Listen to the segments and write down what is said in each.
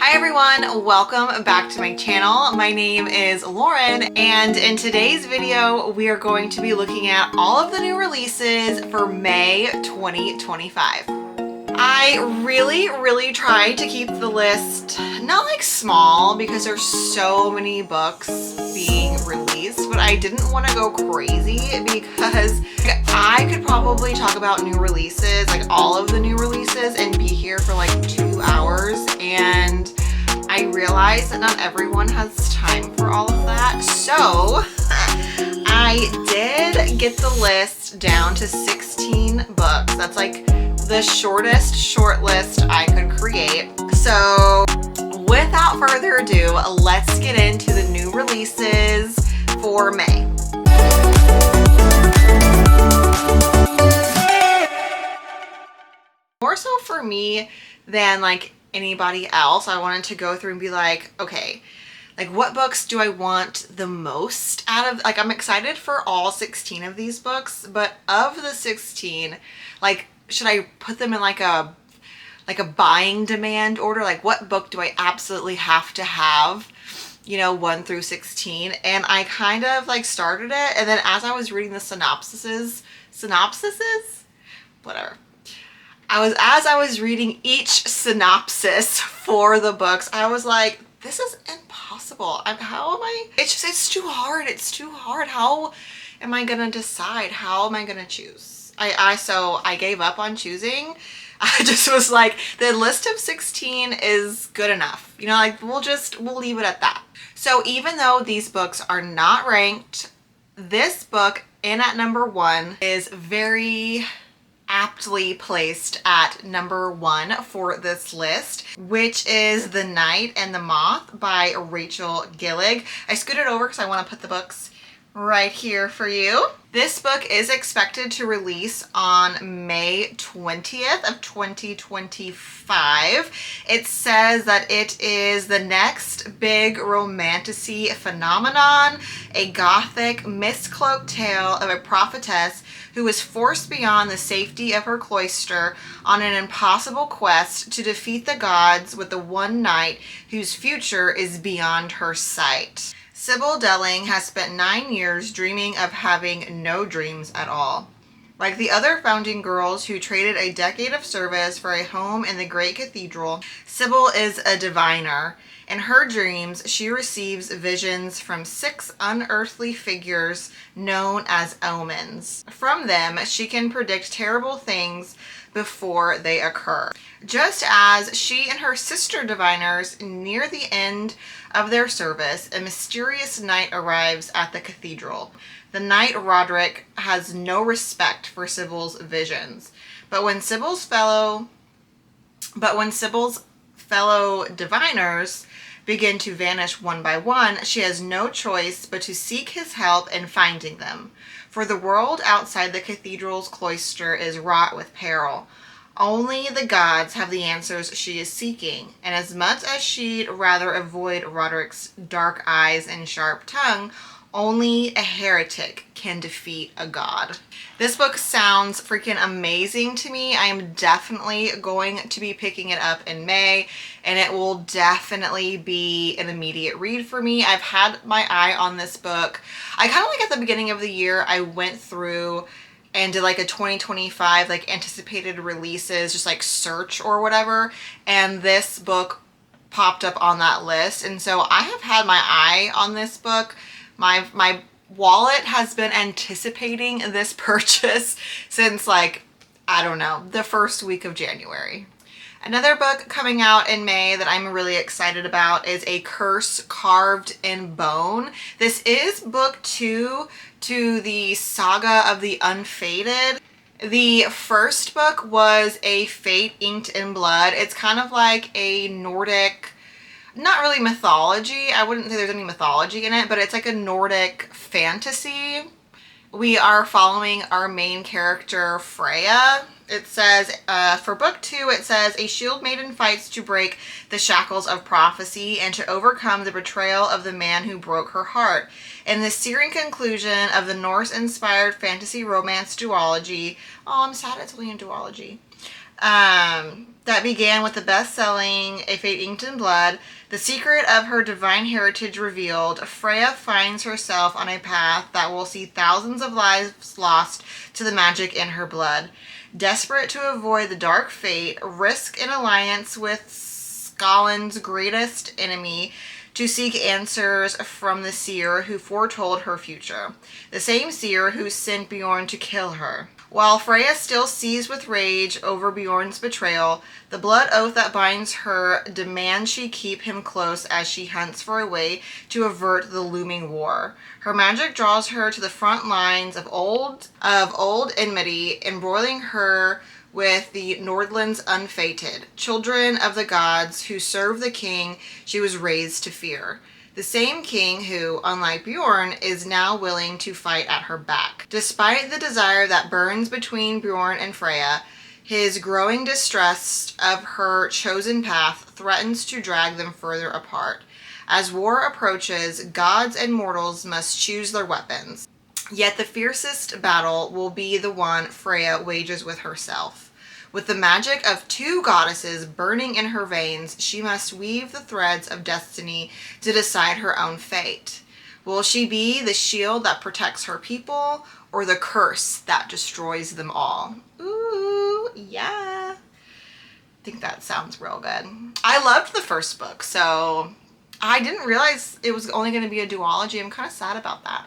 Hi everyone, welcome back to my channel. My name is Lauren, and in today's video we are going to be looking at all of the new releases for May 2025. I really tried to keep the list not like small because there's so many books being released, but I didn't want to go crazy because I could probably talk about new releases, like all of the new releases, and be here for like 2 hours, and I realize that not everyone has time for all of that. So I did get the list down to 16 books. That's like the shortest short list I could create. So without further ado, let's get into the new releases for May. More so for me than like anybody else, I wanted to go through and be like, okay, like what books do I want the most out of? Like, I'm excited for all 16 of these books, but of the 16, like, should I put them in like a buying demand order? Like, what book do I absolutely have to have, you know, 1 through 16? And I kind of like started it, and then as I was reading the synopsises, whatever. As I was reading each synopsis for the books, I was like, this is impossible. It's too hard. It's too hard. How am I gonna decide? How am I gonna choose? So I gave up on choosing. I just was like, the list of 16 is good enough. You know, like we'll leave it at that. So even though these books are not ranked, this book in at number 1 is very aptly placed at number 1 for this list, which is The Night and the Moth by Rachel Gillig. I scooted over because I want to put the books right here for you. This book is expected to release on May 20th of 2025. It says that it is the next big romantasy phenomenon, a gothic mist-cloaked tale of a prophetess who is forced beyond the safety of her cloister on an impossible quest to defeat the gods with the one knight whose future is beyond her sight. Sybil Delling has spent 9 years dreaming of having no dreams at all. Like the other founding girls who traded a decade of service for a home in the great cathedral, Sybil is a diviner. In her dreams, she receives visions from 6 unearthly figures known as omens. From them, she can predict terrible things before they occur. Just as she and her sister diviners near the end of their service, a mysterious knight arrives at the cathedral. The knight Roderick has no respect for Sybil's visions, but when Sybil's fellow diviners begin to vanish one by one, she has no choice but to seek his help in finding them. For the world outside the cathedral's cloister is wrought with peril. Only the gods have the answers she is seeking, and as much as she'd rather avoid Roderick's dark eyes and sharp tongue, only a heretic can defeat a god. This book sounds freaking amazing to me. I am definitely going to be picking it up in May, and it will definitely be an immediate read for me. I've had my eye on this book. I kind of like at the beginning of the year, I went through and did like a 2025 like anticipated releases, just like search or whatever, and this book popped up on that list. And so I have had my eye on this book. My wallet has been anticipating this purchase since like, I don't know, the first week of January. Another book coming out in May that I'm really excited about is A Curse Carved in Bone. This is book 2 to the saga of the Unfated. The first book was A Fate Inked in Blood. It's kind of like a Nordic, not really mythology. I wouldn't say there's any mythology in it, but it's like a Nordic fantasy. We are following our main character, Freya. It says, for book 2, it says, a shield maiden fights to break the shackles of prophecy and to overcome the betrayal of the man who broke her heart. In the searing conclusion of the Norse-inspired fantasy romance duology, oh, I'm sad it's only a duology, That began with the best-selling A Fate Inked in Blood. The secret of her divine heritage revealed, Freya finds herself on a path that will see thousands of lives lost to the magic in her blood. Desperate to avoid the dark fate, risk an alliance with Skaland's greatest enemy to seek answers from the seer who foretold her future. The same seer who sent Bjorn to kill her. While Freya still seethes with rage over Bjorn's betrayal, the blood oath that binds her demands she keep him close as she hunts for a way to avert the looming war. Her magic draws her to the front lines of old enmity, embroiling her with the Nordlands unfated, children of the gods who serve the king she was raised to fear. The same king who, unlike Bjorn, is now willing to fight at her back. Despite the desire that burns between Bjorn and Freya, his growing distrust of her chosen path threatens to drag them further apart. As war approaches, gods and mortals must choose their weapons. Yet the fiercest battle will be the one Freya wages with herself. With the magic of two goddesses burning in her veins, she must weave the threads of destiny to decide her own fate. Will she be the shield that protects her people, or the curse that destroys them all? Ooh, yeah. I think that sounds real good. I loved the first book, so I didn't realize it was only going to be a duology. I'm kind of sad about that.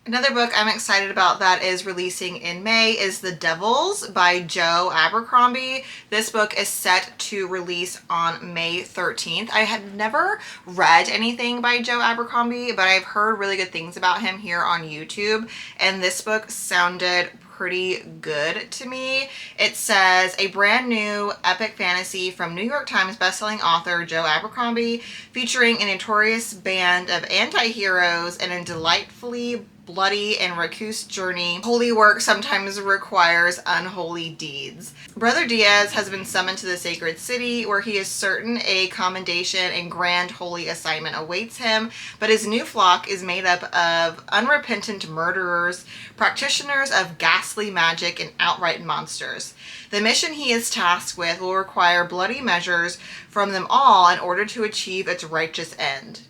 Another book I'm excited about that is releasing in May is The Devils by Joe Abercrombie. This book is set to release on May 13th. I had never read anything by Joe Abercrombie, but I've heard really good things about him here on YouTube, and this book sounded pretty good to me. It says, a brand new epic fantasy from New York Times bestselling author Joe Abercrombie, featuring a notorious band of anti-heroes and a delightfully bloody and raucous journey. Holy work sometimes requires unholy deeds. Brother Diaz has been summoned to the sacred city, where he is certain a commendation and grand holy assignment awaits him, but his new flock is made up of unrepentant murderers, practitioners of ghastly magic, and outright monsters. The mission he is tasked with will require bloody measures from them all in order to achieve its righteous end.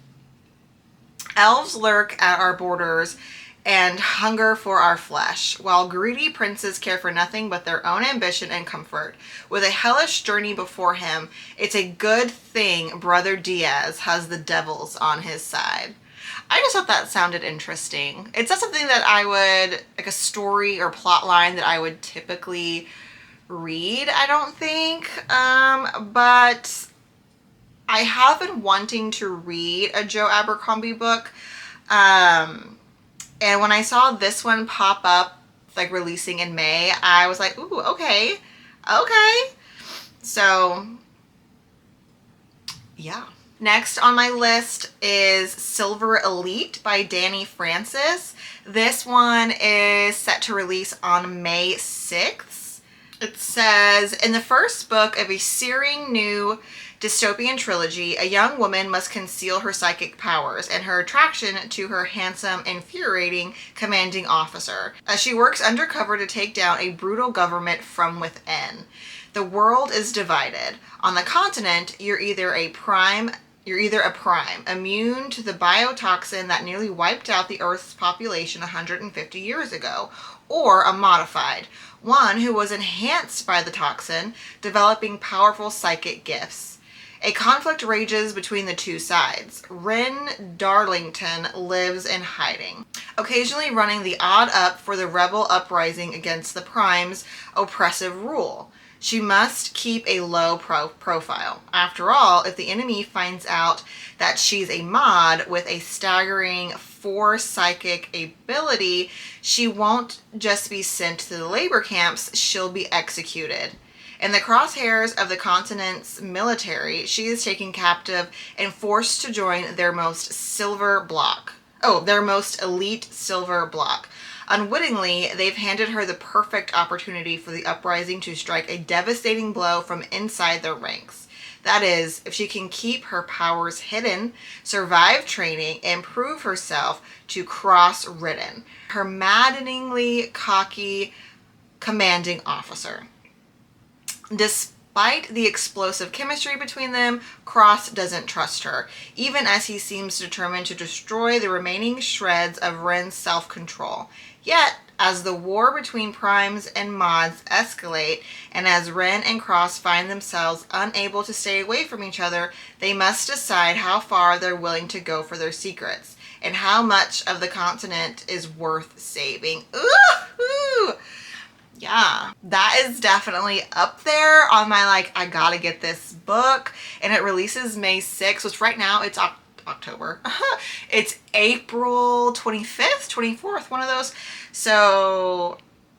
Elves lurk at our borders and hunger for our flesh, while greedy princes care for nothing but their own ambition and comfort. With a hellish journey before him, it's a good thing Brother Diaz has the devils on his side. I just thought that sounded interesting. It's not something that I would, like a story or plot line that I would typically read, I don't think, but I have been wanting to read a Joe Abercrombie book, and when I saw this one pop up, like releasing in May, I was like, ooh, okay. So, yeah. Next on my list is Silver Elite by Danny Francis. This one is set to release on May 6th. It says, in the first book of a searing new dystopian trilogy, a young woman must conceal her psychic powers and her attraction to her handsome, infuriating commanding officer as she works undercover to take down a brutal government from within. The world is divided. On the continent, you're either a prime, immune to the biotoxin that nearly wiped out the Earth's population 150 years ago, or a modified, one who was enhanced by the toxin, developing powerful psychic gifts. A conflict rages between the two sides. Rin Darlington lives in hiding, occasionally running the odd up for the rebel uprising against the Prime's oppressive rule. She must keep a low profile. After all, if the enemy finds out that she's a mod with a staggering 4 psychic ability, she won't just be sent to the labor camps, she'll be executed. In the crosshairs of the continent's military, she is taken captive and forced to join their most elite silver bloc. Unwittingly, they've handed her the perfect opportunity for the uprising to strike a devastating blow from inside their ranks. That is, if she can keep her powers hidden, survive training, and prove herself to Cross Ridden, her maddeningly cocky commanding officer. Despite the explosive chemistry between them, Cross doesn't trust her, even as he seems determined to destroy the remaining shreds of Ren's self-control. Yet, as the war between primes and mods escalate, and as Ren and Cross find themselves unable to stay away from each other, they must decide how far they're willing to go for their secrets, and how much of the continent is worth saving. Ooh! Yeah, that is definitely up there on my, like, I gotta get this book. And it releases May 6th, which right now it's October. It's April 25th, 24th, one of those. So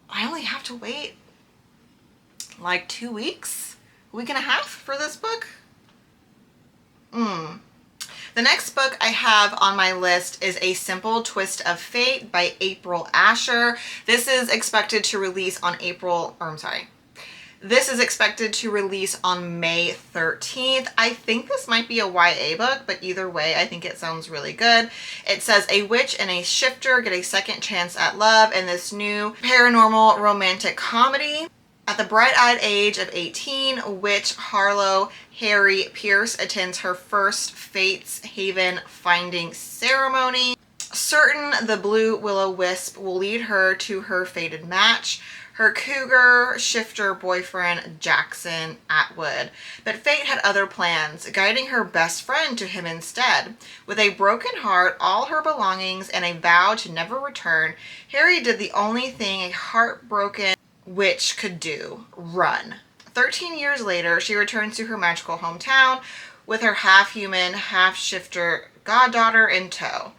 I only have to wait like 2 weeks, a week and a half for this book. The next book I have on my list is A Simple Twist of Fate by April Asher. This is expected to release on This is expected to release on May 13th. I think this might be a YA book, but either way, I think it sounds really good. It says a witch and a shifter get a second chance at love in this new paranormal romantic comedy. At the bright-eyed age of 18, witch Harlow Harry Pierce attends her first Fate's Haven finding ceremony. Certain the Blue Will-O-Wisp will lead her to her fated match, her cougar shifter boyfriend Jackson Atwood. But fate had other plans, guiding her best friend to him instead. With a broken heart, all her belongings, and a vow to never return, Harry did the only thing a heartbroken witch could do: run. 13 years later, she returns to her magical hometown with her half-human, half-shifter goddaughter in tow,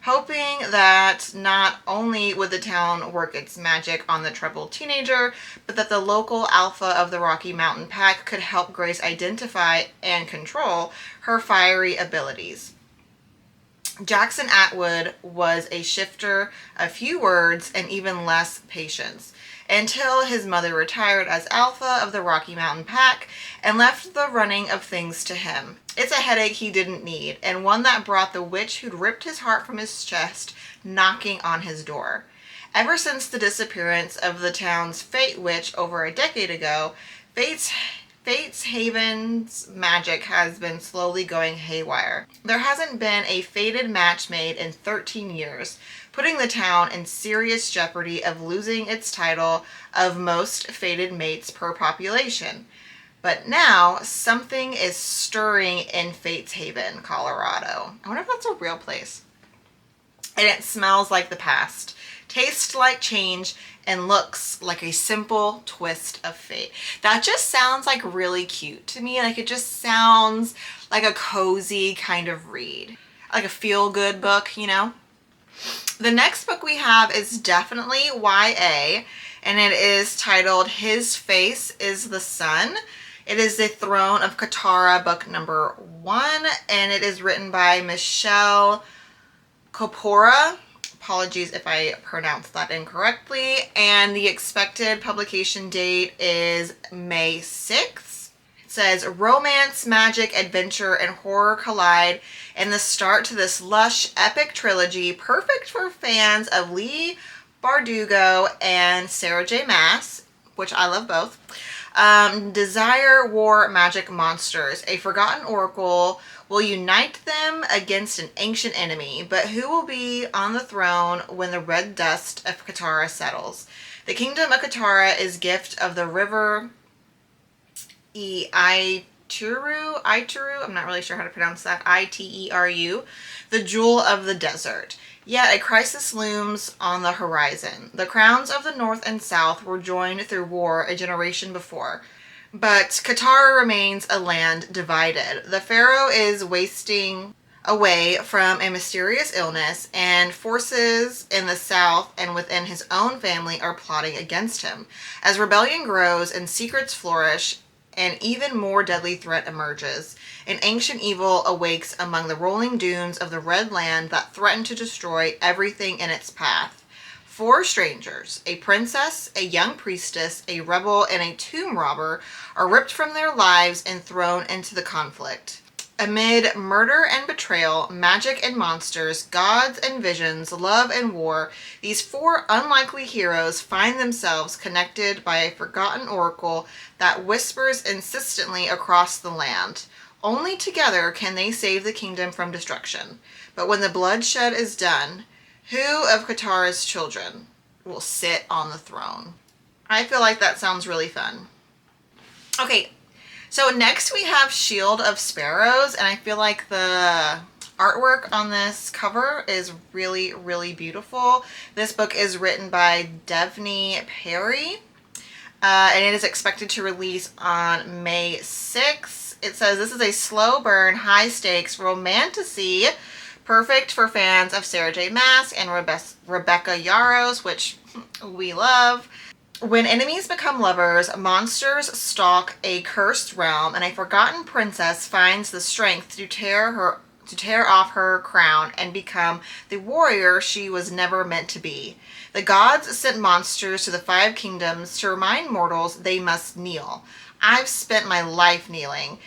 hoping that not only would the town work its magic on the troubled teenager, but that the local alpha of the Rocky Mountain Pack could help Grace identify and control her fiery abilities. Jackson Atwood was a shifter of few words and even less patience, until his mother retired as alpha of the Rocky Mountain Pack and left the running of things to him. It's a headache he didn't need, and one that brought the witch who'd ripped his heart from his chest knocking on his door. Ever since the disappearance of the town's Fate Witch over a decade ago, Fate's Haven's magic has been slowly going haywire. There hasn't been a fated match made in 13 years, putting the town in serious jeopardy of losing its title of most fated mates per population. But now, something is stirring in Fate's Haven, Colorado. I wonder if that's a real place. And it smells like the past, tastes like change, and looks like a simple twist of fate. That just sounds like really cute to me. Like, it just sounds like a cozy kind of read. Like a feel-good book, you know? The next book we have is definitely YA, and it is titled His Face is the Sun. It is The Throne of Katara, book number 1, and it is written by Michelle Copora. Apologies if I pronounced that incorrectly. And the expected publication date is May 6th. It says, romance, magic, adventure, and horror collide in the start to this lush, epic trilogy, perfect for fans of Leigh Bardugo and Sarah J. Maas, which I love both. Desire, war, magic, monsters. A forgotten oracle will unite them against an ancient enemy, but who will be on the throne when the red dust of Katara settles? The kingdom of Katara is gift of the river Iteru, I'm not really sure how to pronounce that, Iteru, the jewel of the desert. Yet a crisis looms on the horizon. The crowns of the north and south were joined through war a generation before, but Katara remains a land divided. The pharaoh is wasting away from a mysterious illness, and forces in the south and within his own family are plotting against him. As rebellion grows and secrets flourish, an even more deadly threat emerges. An ancient evil awakes among the rolling dunes of the Red Land that threaten to destroy everything in its path. 4 strangers, a princess, a young priestess, a rebel, and a tomb robber, are ripped from their lives and thrown into the conflict. Amid murder and betrayal, magic and monsters, gods and visions, love and war, these four unlikely heroes find themselves connected by a forgotten oracle that whispers insistently across the land. Only together can they save the kingdom from destruction. But when the bloodshed is done, who of Katara's children will sit on the throne? I feel like that sounds really fun. Okay, so next we have Shield of Sparrows, and I feel like the artwork on this cover is really, really beautiful. This book is written by Devney Perry, and it is expected to release on May 6th. It says this is a slow burn, high stakes romantasy, perfect for fans of Sarah J. Maas and Rebecca Yarros, which we love. When enemies become lovers, monsters stalk a cursed realm, and a forgotten princess finds the strength to tear off her crown and become the warrior she was never meant to be. The gods sent monsters to the five kingdoms to remind mortals they must kneel. I've spent my life kneeling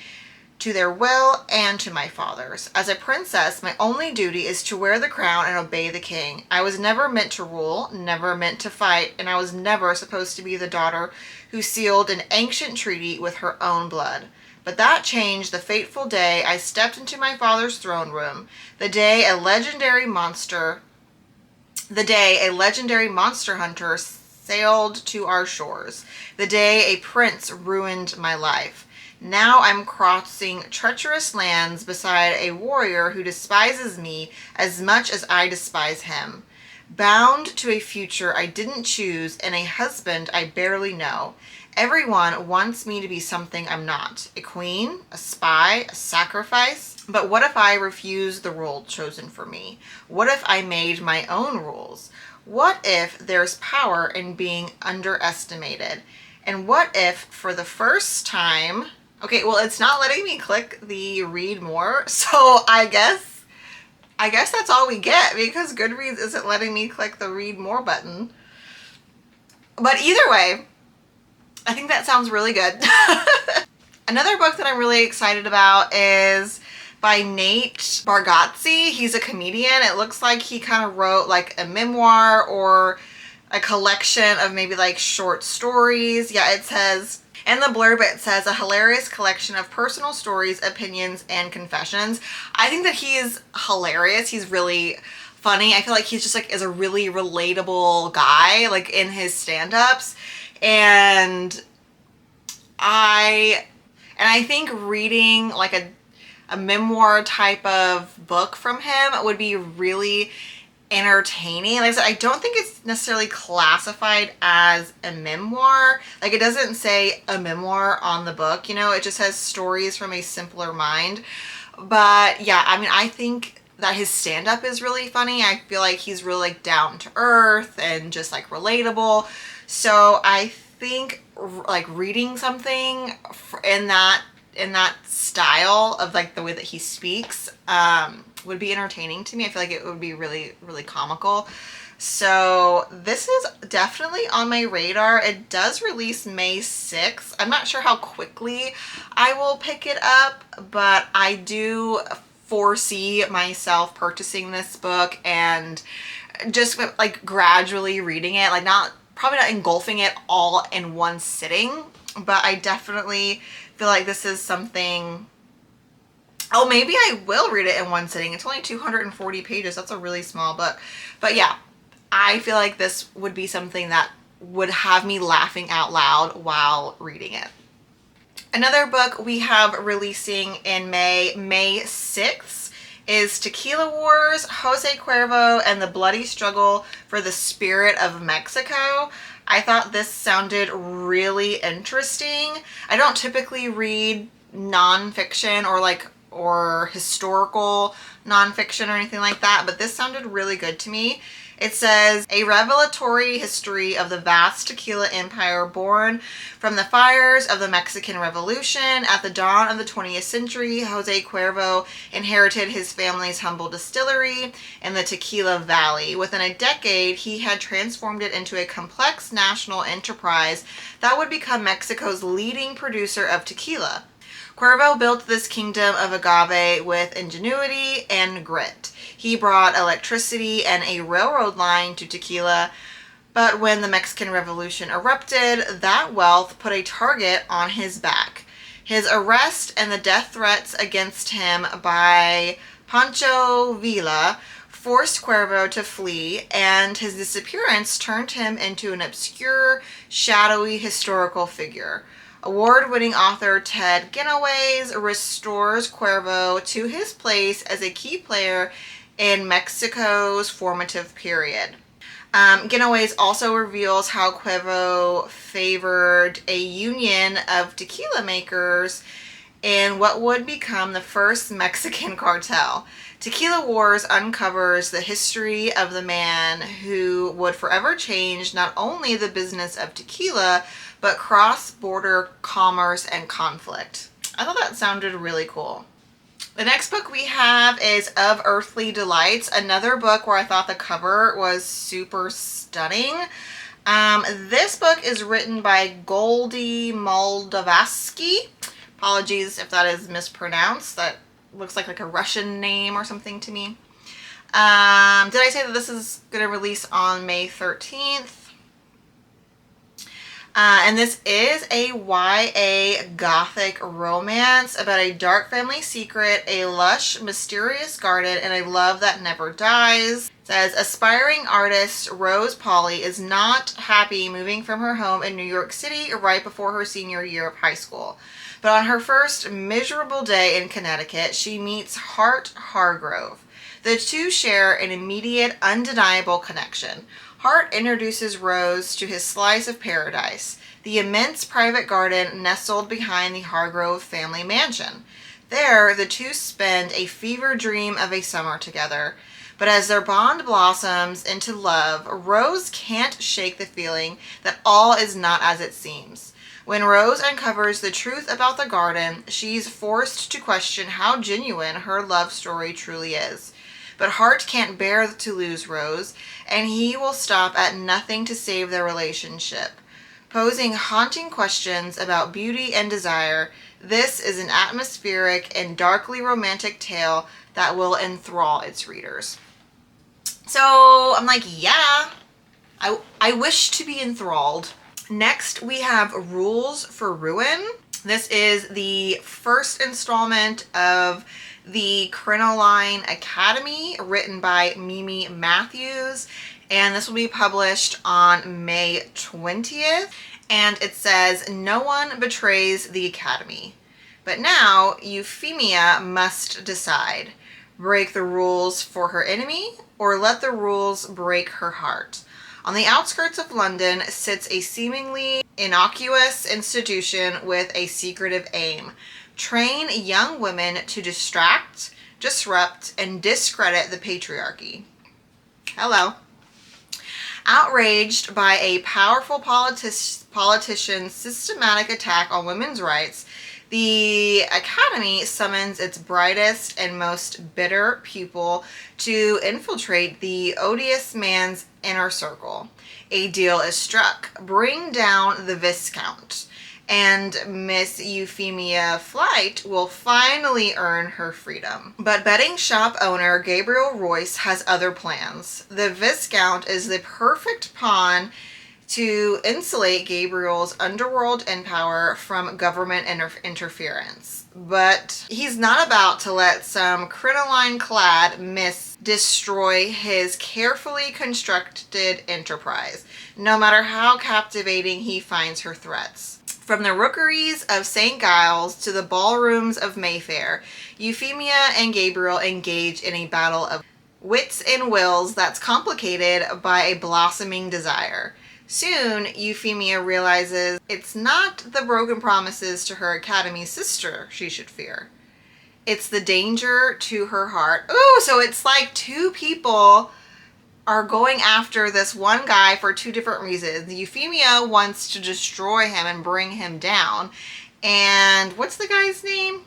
to their will and to my father's. As a princess, my only duty is to wear the crown and obey the king. I was never meant to rule, never meant to fight, and I was never supposed to be the daughter who sealed an ancient treaty with her own blood. But that changed the fateful day I stepped into my father's throne room, the day a legendary monster hunter sailed to our shores, the day a prince ruined my life. Now I'm crossing treacherous lands beside a warrior who despises me as much as I despise him. Bound to a future I didn't choose and a husband I barely know. Everyone wants me to be something I'm not. A queen, a spy, a sacrifice. But what if I refused the role chosen for me? What if I made my own rules? What if there's power in being underestimated? And what if, for the first time... Okay, well, it's not letting me click the read more, so I guess that's all we get, because Goodreads isn't letting me click the read more button. But either way, I think that sounds really good. Another book that I'm really excited about is by Nate Bargatze. He's a comedian. It looks like he kind of wrote like a memoir or a collection of maybe like short stories. Yeah, it says... In the blurb, it says, a hilarious collection of personal stories, opinions, and confessions. I think that he is hilarious. He's really funny. I feel like he's just like is a really relatable guy, like in his stand-ups. And I think reading like a memoir type of book from him would be really entertaining. Like I said, I don't think it's necessarily classified as a memoir. Like it doesn't say a memoir on the book, you know, it just has stories from a simpler mind. But yeah, I mean, I think that his stand-up is really funny. I feel like he's really like down to earth and just like relatable. So I think like reading something in that style of like the way that he speaks would be entertaining to me. I feel like it would be really, really comical. So this is definitely on my radar. It does release May 6th. I'm not sure how quickly I will pick it up, but I do foresee myself purchasing this book and just like gradually reading it, like probably not engulfing it all in one sitting, but I definitely feel like this is something... Oh, maybe I will read it in one sitting. It's only 240 pages. That's a really small book. But yeah, I feel like this would be something that would have me laughing out loud while reading it. Another book we have releasing in May 6th, is Tequila Wars, Jose Cuervo, and the Bloody Struggle for the Spirit of Mexico. I thought this sounded really interesting. I don't typically read nonfiction or historical nonfiction or anything like that, but this sounded really good to me. It says, a revelatory history of the vast tequila empire born from the fires of the Mexican Revolution. At the dawn of the 20th century, Jose Cuervo inherited his family's humble distillery in the Tequila Valley. Within a decade, he had transformed it into a complex national enterprise that would become Mexico's leading producer of tequila. Cuervo built this kingdom of agave with ingenuity and grit. He brought electricity and a railroad line to Tequila, but when the Mexican Revolution erupted, that wealth put a target on his back. His arrest and the death threats against him by Pancho Villa forced Cuervo to flee, and his disappearance turned him into an obscure, shadowy historical figure. Award-winning author Ted Genoways restores Cuervo to his place as a key player in Mexico's formative period. Genoways also reveals how Cuervo favored a union of tequila makers in what would become the first Mexican cartel. Tequila Wars uncovers the history of the man who would forever change not only the business of tequila, but cross-border commerce and conflict. I thought that sounded really cool. The next book we have is Of Earthly Delights, another book where I thought the cover was super stunning. This book is written by Goldie Moldavsky. Apologies if that is mispronounced. That looks like a Russian name or something to me. Did I say that this is going to release on May 13th? And this is a YA gothic romance about a dark family secret, a lush, mysterious garden, and a love that never dies. It says, aspiring artist Rose Polly is not happy moving from her home in New York City right before her senior year of high school. But on her first miserable day in Connecticut, she meets Hart Hargrove. The two share an immediate, undeniable connection. Hart introduces Rose to his slice of paradise, the immense private garden nestled behind the Hargrove family mansion. There, the two spend a fever dream of a summer together. But as their bond blossoms into love, Rose can't shake the feeling that all is not as it seems. When Rose uncovers the truth about the garden, she's forced to question how genuine her love story truly is. But Hart can't bear to lose Rose, and he will stop at nothing to save their relationship. Posing haunting questions about beauty and desire, this is an atmospheric and darkly romantic tale that will enthrall its readers. So I'm like, yeah, I wish to be enthralled. Next, we have Rules for Ruin. This is the first installment of the Crinoline Academy, written by Mimi Matthews, and this will be published on May 20th. And it says, no one betrays the Academy. But now Euphemia must decide. Break the rules for her enemy, or let the rules break her heart. On the outskirts of London sits a seemingly innocuous institution with a secretive aim. Train young women to distract, disrupt, and discredit the patriarchy. Hello. Outraged by a powerful politician's systematic attack on women's rights, the Academy summons its brightest and most bitter pupil to infiltrate the odious man's inner circle. A deal is struck. Bring down the Viscount, and Miss Euphemia Flight will finally earn her freedom. But betting shop owner Gabriel Royce has other plans. The Viscount is the perfect pawn to insulate Gabriel's underworld empire from government interference. But he's not about to let some crinoline-clad miss destroy his carefully constructed enterprise, no matter how captivating he finds her threats. From the rookeries of St. Giles to the ballrooms of Mayfair, Euphemia and Gabriel engage in a battle of wits and wills that's complicated by a blossoming desire. Soon, Euphemia realizes it's not the broken promises to her Academy sister she should fear. It's the danger to her heart. Ooh, so it's like two people are going after this one guy for two different reasons. Euphemia wants to destroy him and bring him down. And what's the guy's name?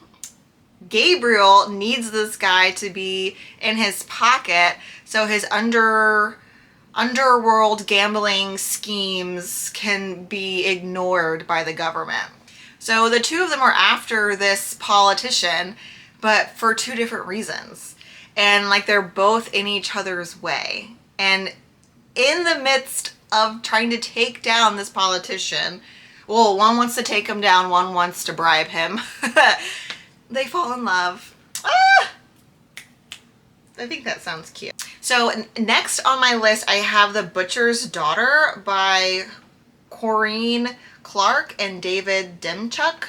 Gabriel needs this guy to be in his pocket so his underworld gambling schemes can be ignored by the government. So the two of them are after this politician, but for two different reasons. And like they're both in each other's way. And in the midst of trying to take down this politician, well, one wants to take him down, one wants to bribe him. They fall in love. Ah! I think that sounds cute. So next on my list, I have The Butcher's Daughter by Corinne Clark and David Demchuk.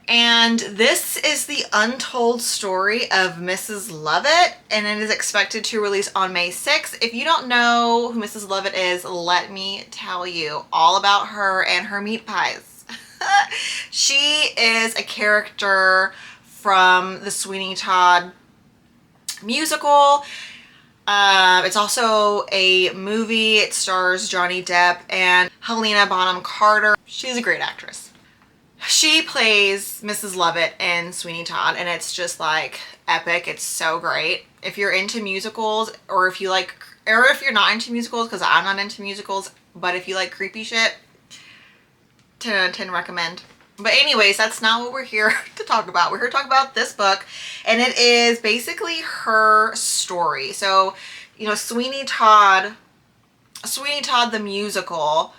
And this is the untold story of Mrs. Lovett, and it is expected to release on May 6th. If you don't know who Mrs. Lovett is, let me tell you all about her and her meat pies. She is a character from the Sweeney Todd musical. It's also a movie. It stars Johnny Depp and Helena Bonham Carter. She's a great actress. She plays Mrs. Lovett in Sweeney Todd, and it's just like epic. It's so great. If you're into musicals, or if you like, or if you're not into musicals, because I'm not into musicals, but if you like creepy shit, 10 out of 10 recommend. But anyways, that's not what we're here to talk about. We're here to talk about this book, and it is basically her story. So, you know, Sweeney Todd the musical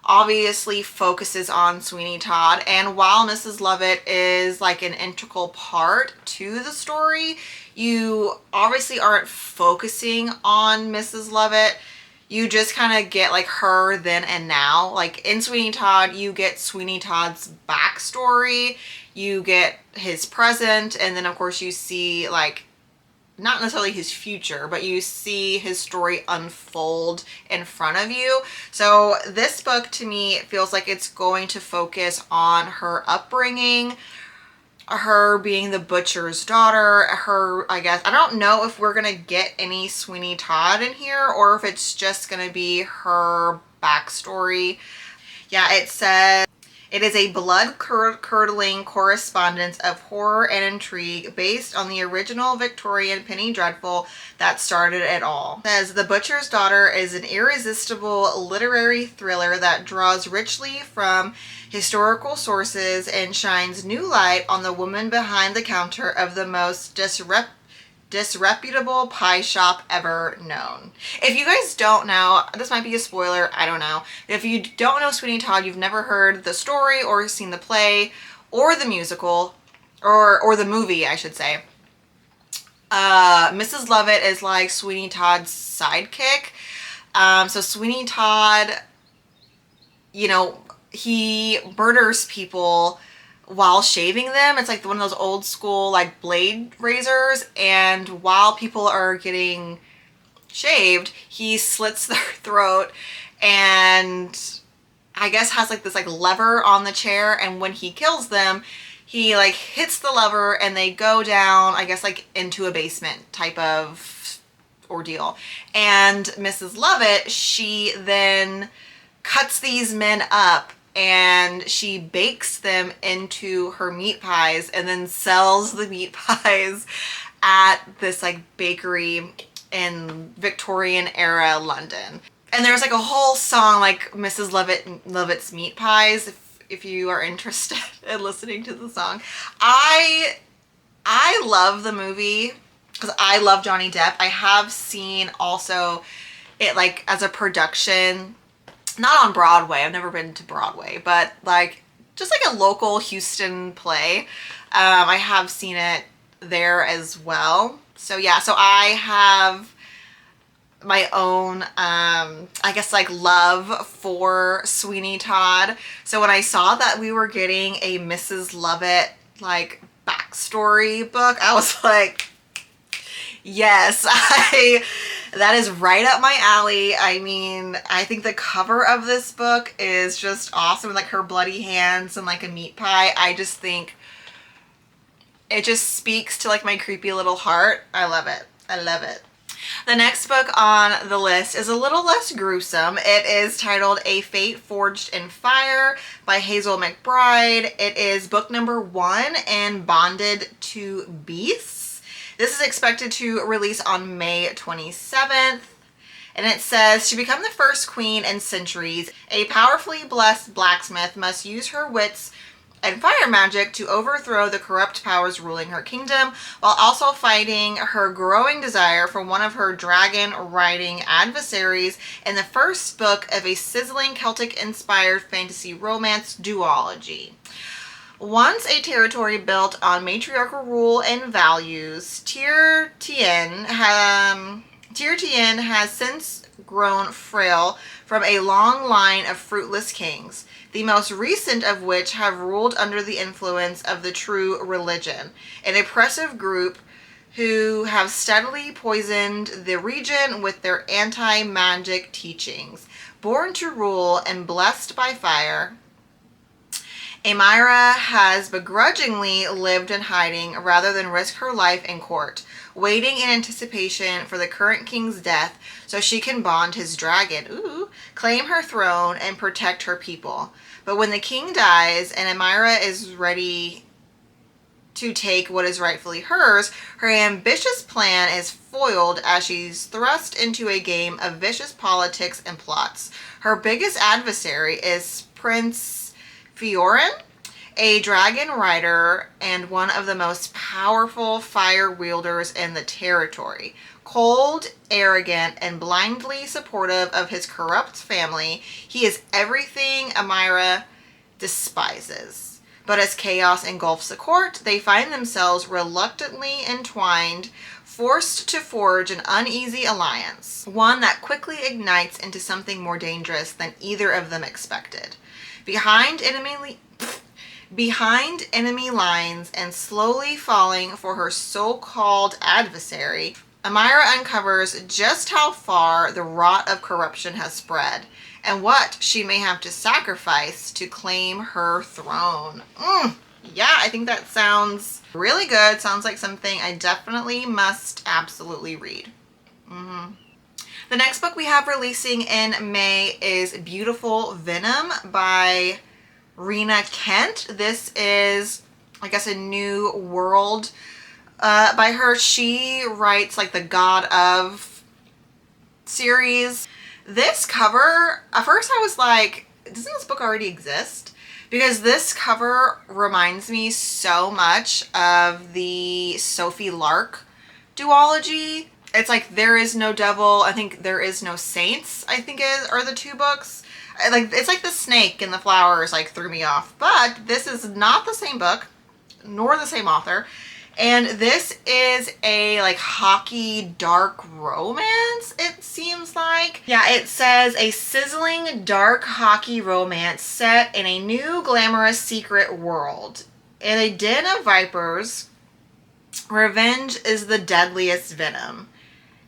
obviously focuses on Sweeney Todd, and while Mrs. Lovett is like an integral part to the story, you obviously aren't focusing on Mrs. Lovett. You just kind of get like her then and now. Like in Sweeney Todd, you get Sweeney Todd's backstory, you get his present, and then of course you see like not necessarily his future, but you see his story unfold in front of you. So this book to me feels like it's going to focus on her upbringing, her being the butcher's daughter, her, I guess, I don't know if we're gonna get any Sweeney Todd in here or if it's just gonna be her backstory. Yeah, it says, it is a blood-curdling correspondence of horror and intrigue based on the original Victorian Penny Dreadful that started it all. It says, The Butcher's Daughter is an irresistible literary thriller that draws richly from historical sources and shines new light on the woman behind the counter of the most disreputable pie shop ever known. If you guys don't know, this might be a spoiler, I don't know. If you don't know Sweeney Todd, you've never heard the story or seen the play or the musical or the movie, I should say. Mrs. Lovett is like Sweeney Todd's sidekick. So Sweeney Todd, you know, he murders people while shaving them. It's like one of those old school like blade razors, and while people are getting shaved, he slits their throat and I guess has like this like lever on the chair, and when he kills them, he like hits the lever and they go down, I guess like into a basement type of ordeal. And Mrs. Lovett, she then cuts these men up and she bakes them into her meat pies and then sells the meat pies at this like bakery in Victorian era London. And there's like a whole song like Mrs. Lovett's Meat Pies if you are interested in listening to the song. I love the movie because I love Johnny Depp. I have seen also it like as a production, not on Broadway. I've never been to Broadway, but like just like a local Houston play. I have seen it there as well. So yeah, so I have my own, I guess like love for Sweeney Todd. So when I saw that we were getting a Mrs. Lovett like backstory book, I was like, yes, that is right up my alley. I mean, I think the cover of this book is just awesome. Like her bloody hands and like a meat pie. I just think it just speaks to like my creepy little heart. I love it. I love it. The next book on the list is a little less gruesome. It is titled A Fate Forged in Fire by Hazel McBride. It is book number 1 in Bonded to Beasts. This is expected to release on May 27th. And it says, to become the first queen in centuries, a powerfully blessed blacksmith must use her wits and fire magic to overthrow the corrupt powers ruling her kingdom, while also fighting her growing desire for one of her dragon riding adversaries in the first book of a sizzling Celtic-inspired fantasy romance duology. Once a territory built on matriarchal rule and values, Tir Tien has since grown frail from a long line of fruitless kings, the most recent of which have ruled under the influence of the True Religion, an oppressive group who have steadily poisoned the region with their anti-magic teachings. Born to rule and blessed by fire, Amira has begrudgingly lived in hiding rather than risk her life in court, waiting in anticipation for the current king's death so she can bond his dragon, claim her throne, and protect her people. But when the king dies and Amira is ready to take what is rightfully hers, her ambitious plan is foiled as she's thrust into a game of vicious politics and plots. Her biggest adversary is Prince Fiorin, a dragon rider and one of the most powerful fire wielders in the territory. Cold, arrogant, and blindly supportive of his corrupt family, he is everything Amira despises. But as chaos engulfs the court, they find themselves reluctantly entwined, forced to forge an uneasy alliance, one that quickly ignites into something more dangerous than either of them expected. Behind enemy lines and slowly falling for her so-called adversary, Amira uncovers just how far the rot of corruption has spread and what she may have to sacrifice to claim her throne. Yeah, I think that sounds really good. Sounds like something I definitely must absolutely read. The next book we have releasing in May is Beautiful Venom by Rena Kent. This is, I guess, a new world by her. She writes like the God of series. This cover, at first I was like, doesn't this book already exist? Because this cover reminds me so much of the Sophie Lark duology. It's like There Is No Devil, I think There Is No Saints, I think are the two books. It's like the snake and the flowers like threw me off. But this is not the same book, nor the same author. And this is a like hockey dark romance, it seems like. Yeah, it says a sizzling dark hockey romance set in a new glamorous secret world. In a den of vipers, revenge is the deadliest venom.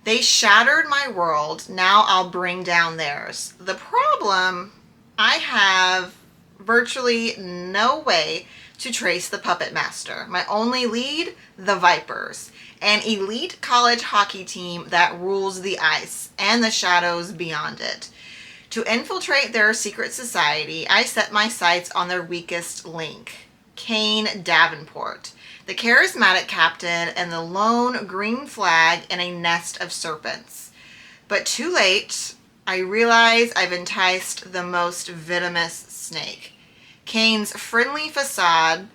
They shattered my world, now I'll bring down theirs. The problem, I have virtually no way to trace the puppet master. My only lead, the Vipers, an elite college hockey team that rules the ice and the shadows beyond it. To infiltrate their secret society, I set my sights on their weakest link, Kane Davenport, the charismatic captain and the lone green flag in a nest of serpents. But too late, I realize I've enticed the most venomous snake. Kane's friendly facade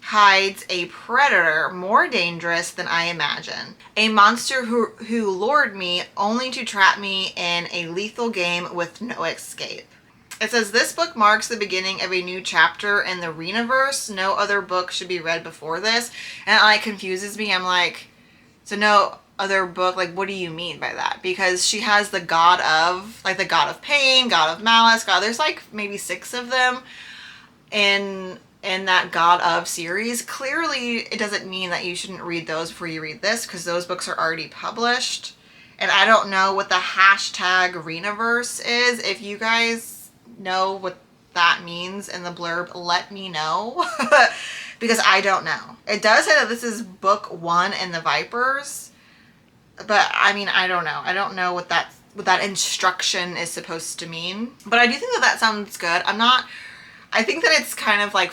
hides a predator more dangerous than I imagine. A monster who lured me only to trap me in a lethal game with no escape. It says, this book marks the beginning of a new chapter in the Renaverse. No other book should be read before this. And it like confuses me. I'm like, so no other book, like what do you mean by that? Because she has the god of, like the god of pain, god of malice, god, there's like maybe 6 of them in that god of series. Clearly it doesn't mean that you shouldn't read those before you read this, because those books are already published. And I don't know what the hashtag Renaverse is. If you guys know what that means in the blurb, let me know. Because I don't know. It does say that this is book 1 in the Vipers, but I mean, I don't know. I don't know what that instruction is supposed to mean. But I do think that sounds good. I think that it's kind of like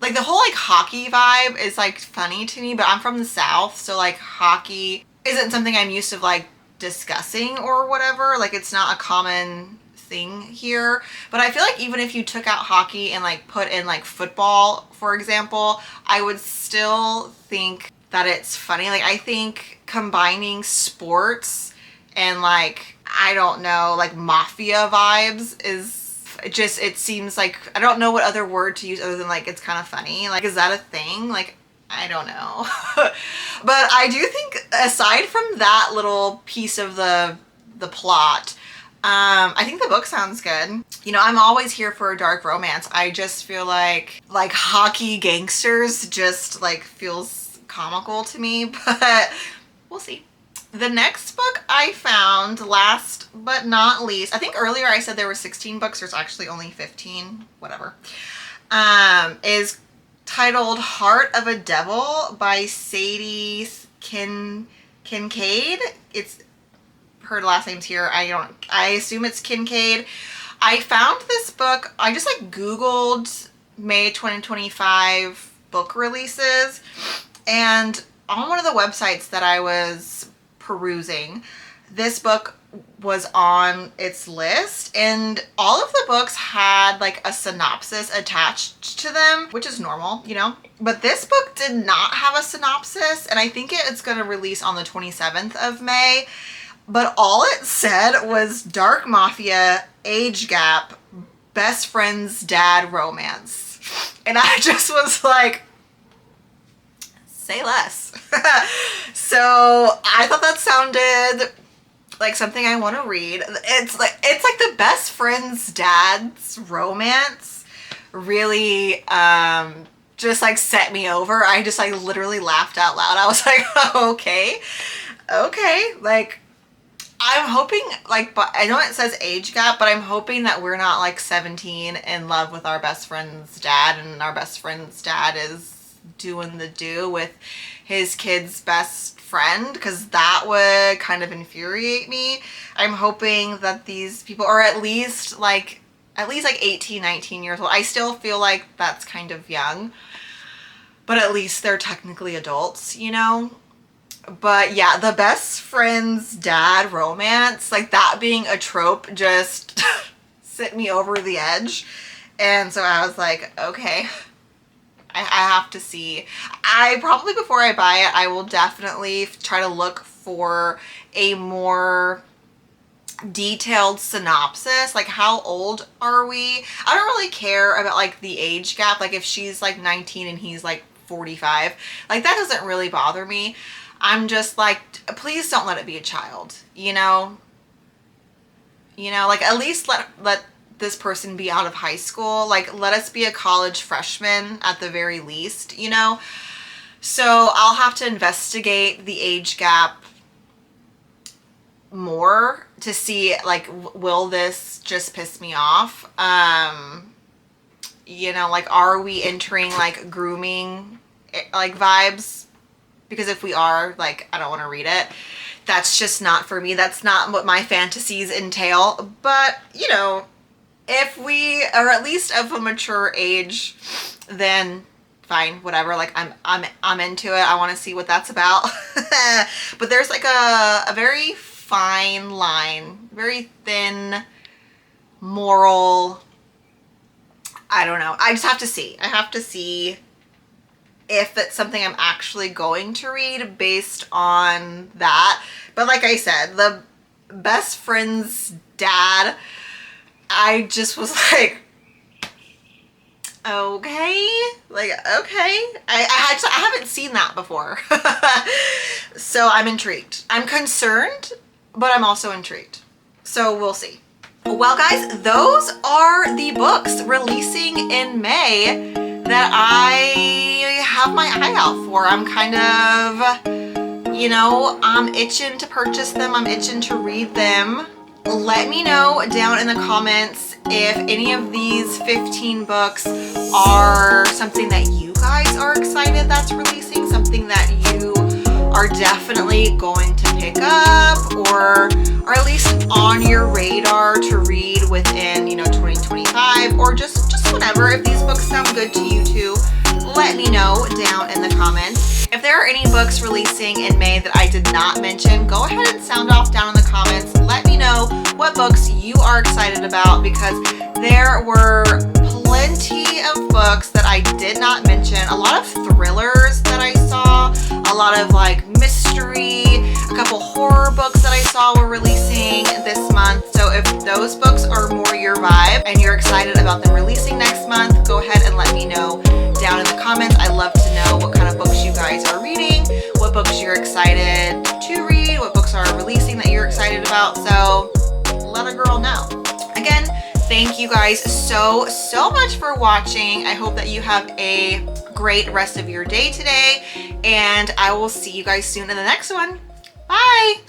the whole like hockey vibe is like funny to me, but I'm from the South, so like hockey isn't something I'm used to like discussing or whatever. Like it's not a common thing here. But I feel like even if you took out hockey and like put in like football, for example, I would still think that it's funny. Like I think combining sports and like, I don't know, like mafia vibes is just, it seems like, I don't know what other word to use other than like, it's kind of funny. Like, is that a thing? Like, I don't know. But I do think aside from that little piece of the plot, I think the book sounds good. You know, I'm always here for a dark romance. I just feel like hockey gangsters just like feels comical to me, but we'll see. The next book I found, last but not least, I think earlier I said there were 16 books, there's actually only 15, whatever, is titled Heart of a Devil by Sadie Kincaid. It's, her last name's here. I assume it's Kincaid. I found this book, I just like Googled May 2025 book releases, and on one of the websites that I was perusing, this book was on its list, and all of the books had like a synopsis attached to them, which is normal, you know, but this book did not have a synopsis, and I think it's going to release on the 27th of May, but all it said was dark mafia, age gap, best friend's dad romance, and I just was like, say less. So I thought that sounded like something I want to read. It's like the best friend's dad's romance really just like set me over. I just like literally laughed out loud. I was like, oh, okay, like I'm hoping, like, but I know it says age gap, but I'm hoping that we're not like 17 in love with our best friend's dad, and our best friend's dad is doing the do with his kid's best friend, because that would kind of infuriate me. I'm hoping that these people are at least like 18, 19 years old. I still feel like that's kind of young, but at least they're technically adults, you know? But yeah, the best friend's dad romance, like that being a trope, just sent me over the edge. And so I was like, okay, I have to see. I probably, before I buy it, I will definitely try to look for a more detailed synopsis. Like, how old are we? I don't really care about like the age gap. Like if she's like 19 and he's like 45, like that doesn't really bother me. I'm just like, please don't let it be a child, you know? You know, like at least let this person be out of high school. Like, let us be a college freshman at the very least, you know? So I'll have to investigate the age gap more to see, like, will this just piss me off? You know, like, are we entering like grooming like vibes? Because if we are, like, I don't want to read it. That's just not for me. That's not what my fantasies entail. But, you know, if we are at least of a mature age, then fine, whatever. Like I'm into it. I want to see what that's about. But there's like a very fine line, very thin moral, I don't know. I just have to see. I have to see if it's something I'm actually going to read based on that. But like I said, the best friend's dad, I just was like, okay, like, okay. I haven't seen that before. So I'm intrigued. I'm concerned, but I'm also intrigued. So we'll see. Well, guys, those are the books releasing in May that I have my eye out for. I'm kind of, you know, I'm itching to purchase them. I'm itching to read them. Let me know down in the comments if any of these 15 books are something that you guys are excited that's releasing, something that you are definitely going to pick up, or are at least on your radar to read within, you know, 2025, or just whatever. If these books sound good to you too, let me know down in the comments. If there are any books releasing in May that I did not mention, go ahead and sound off down in the comments. Let me know what books you are excited about, because there were plenty of books that I did not mention. A lot of thrillers that I saw, a lot of like mystery, a couple horror books that I saw were releasing this month. So if those books are more your vibe and you're excited about them releasing next month, go ahead and let me know down in the comments. I love to know what kind of books you guys are reading, what books you're excited to read, what books are releasing that you're excited about. So let a girl know. Again, thank you guys so much for watching. I hope that you have a great rest of your day today, and I will see you guys soon in the next one. Bye.